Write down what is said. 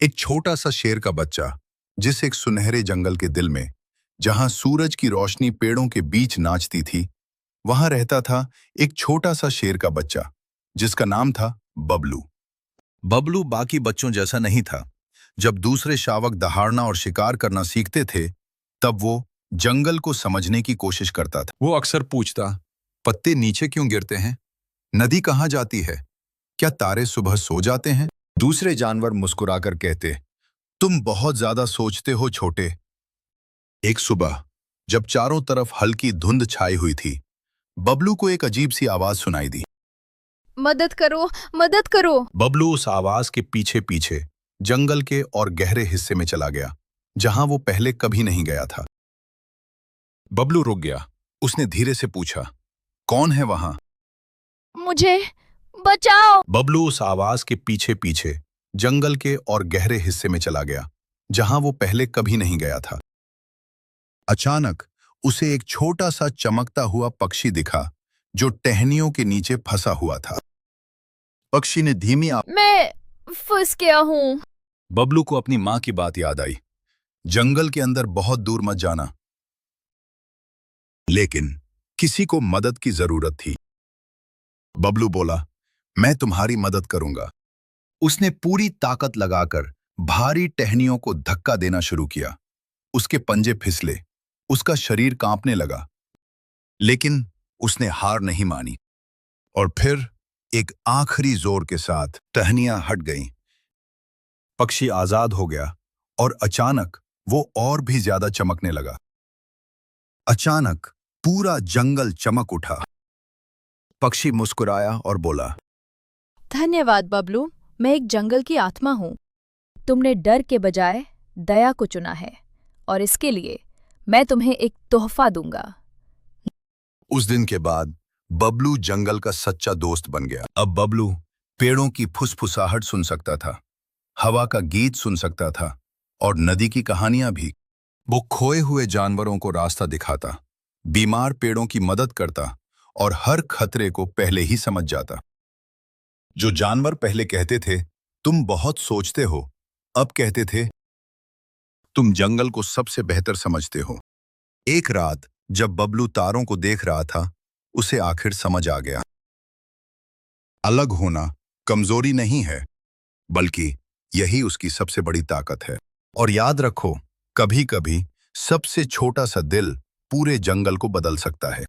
एक छोटा सा शेर का बच्चा, जिस एक सुनहरे जंगल के दिल में, जहां सूरज की रोशनी पेड़ों के बीच नाचती थी, वहां रहता था एक छोटा सा शेर का बच्चा, जिसका नाम था बबलू। बबलू बाकी बच्चों जैसा नहीं था। जब दूसरे शावक दहाड़ना और शिकार करना सीखते थे, तब वो जंगल को समझने की कोशिश करता था। वो अक्सर पूछता, पत्ते नीचे क्यों गिरते हैं? नदी कहाँ जाती है? क्या तारे सुबह सो जाते हैं? दूसरे जानवर मुस्कुराकर कहते, तुम बहुत ज्यादा सोचते हो छोटे। एक सुबह, जब चारों तरफ हल्की धुंध छाई हुई थी, बबलू को एक अजीब सी आवाज सुनाई दी। मदद करो, मदद करो। बबलू उस आवाज के पीछे पीछे जंगल के और गहरे हिस्से में चला गया, जहां वो पहले कभी नहीं गया था। बबलू रुक गया। उसने धीरे से पूछा, कौन है वहां? मुझे बचाओ। बबलू उस आवाज के पीछे पीछे जंगल के और गहरे हिस्से में चला गया, जहां वो पहले कभी नहीं गया था। अचानक उसे एक छोटा सा चमकता हुआ पक्षी दिखा, जो टहनियों के नीचे फंसा हुआ था। पक्षी ने धीमी मैं फंस गया हूँ। बबलू को अपनी माँ की बात याद आई, जंगल के अंदर बहुत दूर मत जाना। लेकिन किसी को मदद की जरूरत थी। बबलू बोला, मैं तुम्हारी मदद करूंगा। उसने पूरी ताकत लगाकर भारी टहनियों को धक्का देना शुरू किया। उसके पंजे फिसले, उसका शरीर कांपने लगा, लेकिन उसने हार नहीं मानी। और फिर एक आखिरी जोर के साथ टहनियां हट गईं। पक्षी आजाद हो गया और अचानक वो और भी ज्यादा चमकने लगा। अचानक पूरा जंगल चमक उठा। पक्षी मुस्कुराया और बोला, धन्यवाद बबलू, मैं एक जंगल की आत्मा हूँ। तुमने डर के बजाय दया को चुना है, और इसके लिए मैं तुम्हें एक तोहफा दूंगा। उस दिन के बाद बबलू जंगल का सच्चा दोस्त बन गया। अब बबलू पेड़ों की फुसफुसाहट सुन सकता था, हवा का गीत सुन सकता था, और नदी की कहानियां भी। वो खोए हुए जानवरों को रास्ता दिखाता, बीमार पेड़ों की मदद करता और हर खतरे को पहले ही समझ जाता। जो जानवर पहले कहते थे, तुम बहुत सोचते हो, अब कहते थे, तुम जंगल को सबसे बेहतर समझते हो। एक रात जब बबलू तारों को देख रहा था, उसे आखिर समझ आ गया, अलग होना कमजोरी नहीं है, बल्कि यही उसकी सबसे बड़ी ताकत है। और याद रखो, कभी-कभी सबसे छोटा सा दिल पूरे जंगल को बदल सकता है।